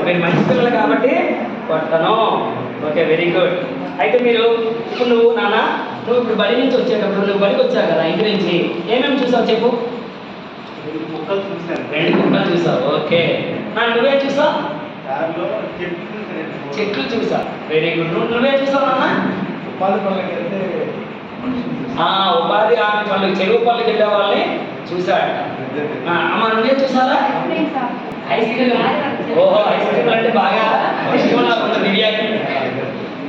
మీరు మంచి పిల్లలు కాబట్టి కొట్టను. Okay, very good. అయితే మీరు ఇప్పుడు నువ్వు ఇప్పుడు బడి నుంచి వచ్చేటప్పుడు నువ్వు బడికి వచ్చావు కదా, ఇంటి నుంచి ఏమేమి చూసావు చెప్పు? 2 కుక్కలు చూసాను. 2 కుక్కలు చూసావు. ఓకే, నువ్వేం చూసావు? చెట్లు చూసా. Very good. నువ్వేం చూసావు నాన్న? ఉపాధి హామీ పనులు, చెరువు పనులకు వెళ్ళే వాళ్ళని చూసాడు. అమ్మ నువ్వేం చూసారా? Ice cream. ఓహో, ఐస్ క్రీమ్ అంటే బాగా ఇష్టం ఉంది దివ్యాకి.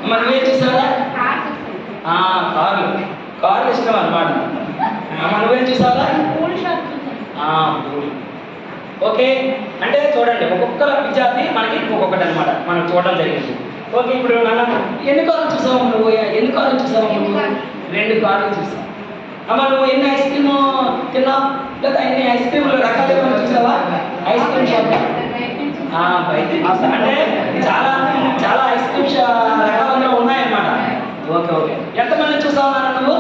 అమ్మ నువ్వేం చూసారా? కార్లు ఇష్టం అన్నమాట. అమ్మ నువ్వేం చూసారా? ఓకే, అంటే చూడండి ఒక్కొక్క విద్యార్థి మనకి ఒక్కొక్కటి అనమాట మనం చూడడం జరిగింది. ఓకే, ఇప్పుడు నాన్న ఎన్ని కార్లు చూసావు నువ్వు? 2 కార్లు చూసావు. అమ్మ నువ్వు ఎన్ని ఐస్ క్రీమ్ తిన్నావు? లేదా ఎన్ని ఐస్ క్రీమ్లు రకాలు ఏమైనా చూసావా? ఐస్ క్రీమ్ షాప్ బయట అంటే చాలా ఐస్ క్రీమ్ రకాలుగా ఉన్నాయన్నమాట. ఓకే, ఎంతమంది చూసావు నాన్న నువ్వు?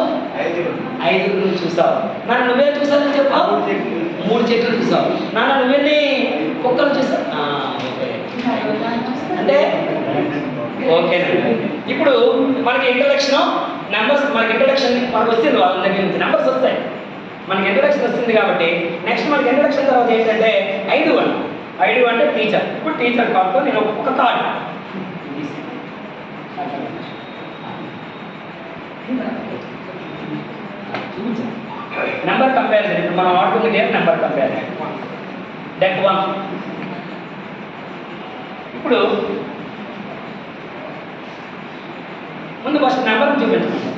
5 చూసావు. నాన్న నువ్వేం చూసావని చెప్పావు? 3 చెట్లు చూసావు. నాన్న నువ్వెన్ని కుక్కలు చూసావు? అంటే ఓకేనండి. ఇప్పుడు మనకి ఇంట్రడక్షన్ నెంబర్స్, మనకి వస్తుంది వాళ్ళ దగ్గర నుంచి నెంబర్స్ వస్తాయి. మనకి ఇంట్రడక్షన్ వస్తుంది కాబట్టి నెక్స్ట్ మనకి ఇంట్రడక్షన్ తర్వాత ఏంటంటే 5 అంటే టీచర్. ఇప్పుడు టీచర్ కార్డుతో నేను ఒక కార్డు నెంబర్ కంపారిజన్. ఇప్పుడు మనం ఆడుతున్న గేమ్ నెంబర్ కంపారిజన్. డెక్ 1. ఇప్పుడు ముందు ఫస్ట్ నెంబర్ని చూపించాం,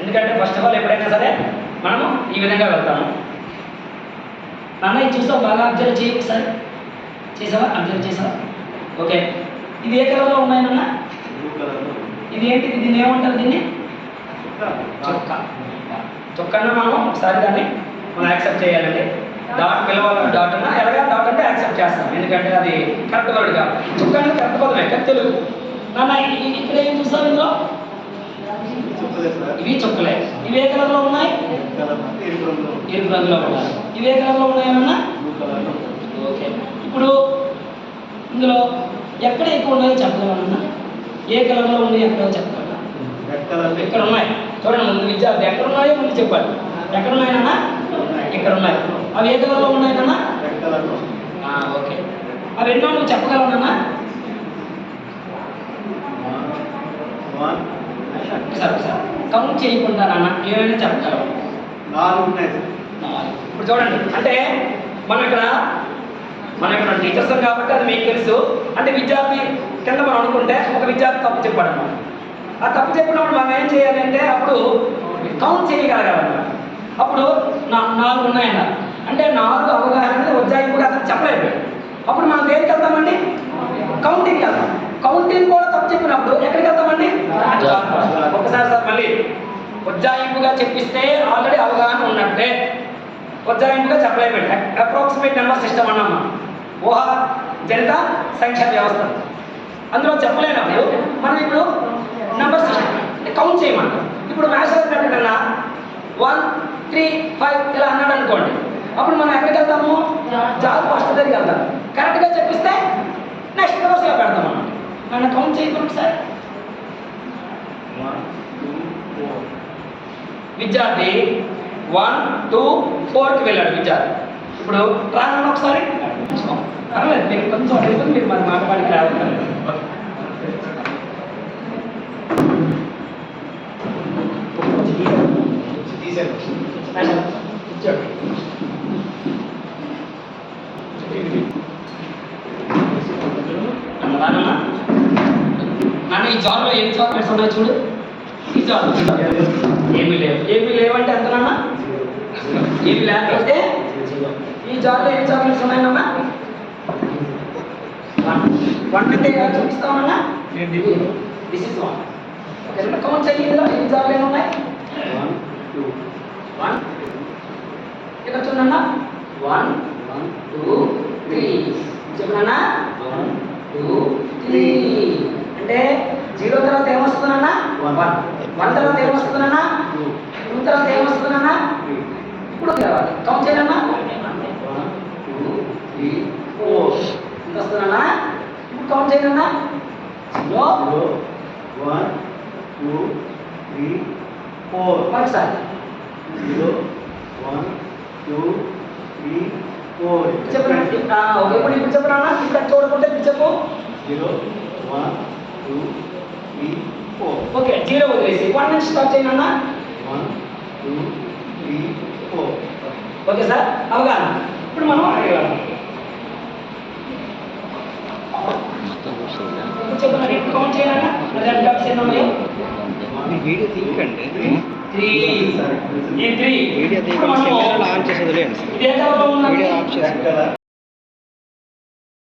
ఎందుకంటే ఫస్ట్ ఆఫ్ ఆల్ ఎప్పుడైనా సరే మనము ఈ విధంగా వెళ్తాము. నాన్న ఇది చూసావు? బాగా అబ్జర్వ్ చేయి ఒకసారి. చేసావా? అబ్జర్వ్ చేసావా? ఓకే, ఇది ఏ కలర్లో ఉన్నాయి నాన్న? ఇది ఏంటిది? దీన్ని ఏమంటారు? దీన్ని చొక్కన్న మనం ఒకసారి దాన్ని మనం యాక్సెప్ట్ చేయాలండి. డాట్ పిలవాలి, డాట్ అన్నా ఎలాగా డాట్ అంటే యాక్సెప్ట్ చేస్తాం, ఎందుకంటే అది కరెక్ట్ వర్డ్ కాదు. చుక్క అంటే కరెక్ట్ పదమే కదా తెలుగు. నాన్న ఇక్కడ ఏం చూస్తావు? ఇందులో ఇవి చుక్కలే. ఇవి ఏ కలర్లో ఉన్నాయి? ఎరుపు రంగులో ఉన్నాయి. ఇవి ఏ కలర్లో ఉన్నాయన్నా? ఓకే, ఇప్పుడు ఇందులో ఎక్కడ ఎక్కువ ఉన్నాయో చెప్పగలమన్నా? ఏ కలర్లో ఉన్నాయి ఎక్కడో చెప్పగలరా? ఇక్కడ ఉన్నాయి. చూడండి, ముందు విద్యార్థి ఎక్కడ ఉన్నాయో ముందు చెప్పాలి. ఎక్కడ ఉన్నాయన్నా? ఇక్కడ ఉన్నాయి. అవి ఏ కలర్లో ఉన్నాయన్నా? ఓకే, అవి ఎన్నో నువ్వు చెప్పగలవన్నా? సార్ కౌంట్ చేయకుండా నాన్న ఏమైనా చెప్పగలవు? 4 ఉన్నాయి. ఇప్పుడు చూడండి, అంటే మనం ఇక్కడ టీచర్స్ కాబట్టి అది మీకు తెలుసు. అంటే విద్యార్థి కింద మనం అనుకుంటే ఒక విద్యార్థి తప్పు చెప్పాడు అన్నమాట. ఆ తప్పు చెప్పినప్పుడు మనం ఏం చేయాలి అంటే అప్పుడు కౌంట్ చేయగలగాలన్నమాట. అప్పుడు 4 ఉన్నాయన్న అంటే 4 అవగాహన అనేది ఉజ్జాయింపుగా అతను చెప్పలేదు. అప్పుడు మనం దేనికి వెళ్తామండి? కౌంటింగ్కి వెళ్తాం. కౌంటింగ్ కూడా తప్పు చెప్పినప్పుడు ఎక్కడికి వెళ్తామండి? ఒకసారి సార్ మళ్ళీ ఉజ్జాయింపుగా చెప్పిస్తే ఆల్రెడీ అవగాహన ఉన్నట్టే. ఉజ్జాయింపుగా చెప్పలేము. అప్రాక్సిమేట్ నెంబర్ సిస్టమ్ అన్నామా, ఊహ జనిత సంఖ్యా వ్యవస్థ. అందులో చెప్పలేనప్పుడు మనం ఇప్పుడు నెంబర్ సిస్టమ్ కౌంట్ చేయమంటాం. ఇప్పుడు మ్యాథ్స్ కన్నా 1 3 5 ఇలా అన్నాడు అనుకోండి, అప్పుడు మనం ఎక్కడికి వెళ్తాము? జాబ్ ఫస్ట్ దగ్గరికి వెళ్తాం. కరెక్ట్గా చెప్పిస్తే నెక్స్ట్ వరుసగా పెడతాం అన్నమాట. నన్ను కౌంట్ చేయకుండా సార్. విద్యార్థి 1 2 4కి వెళ్ళాడు విద్యార్థి. ఇప్పుడు రాను ఒకసారి పర్లేదు, మీరు కొంచెం అడుగుతుంది, మీరు మన మాట్లాడికి రావాలి. నాన్న ఈ జాబ్లో ఏం చాక్లెట్స్ ఉన్నాయి చూడు. ఈ జాబ్ ఏమీ లేవంటే ఎంత నాన్న? ఏమి లేకపోతే ఈ జాబ్లో ఎన్ని చాక్లెట్స్ ఉన్నాయన్నా? 1 అంటే చూపిస్తామన్నా. This is 1. కౌంట్ చేయి. ఇందులో ఎన్ని జాబ్లు ఏమున్నాయి? 1 ఇక్కడ చూడన్నా. 1 2 3 చెప్పనా? 1 2 3 అంటే 0 తర్వాత ఏమొస్తుందన్నా? 1 తర్వాత ఏమొస్తుందన్నా? 2 తర్వాత ఏమొస్తుందన్నా? ఇప్పుడు కౌంట్ చేయాలన్నా. 1 2 3 చేయండి అన్న. 0 0 1 2 3 4 ఒకసారి 0 1 2 3 4 చెప్పండి. ఓకే, ఇప్పుడు చెప్పరా అన్న, ఇక్కడ చూడకుంటే ఇప్పుడు చెప్పు. 0 1 2 3 4 ఓకే, 0 వదిలేసి 1 నుంచి స్టార్ట్ చేయండి అన్న. 1 2 3 4 ఓకే సార్, అవగాహన. ఇప్పుడు మనం అడగలం. ఇప్పుడు చెప్పండి, ఇప్పుడు కౌంట్ చేయండి అన్న. రెడ్ డాట్స్ ఎన్ని ఉన్నాయో? వీడియో తీయకండి 3 ఈ 3 వీడియో ఇప్పుడు మనం కెమెరాలో ఆన్ చేసి వదిలేయండి సార్ ఇది ఏ కలర్లో ఉన్నది? వీడియో ఆఫ్ చేసి కదా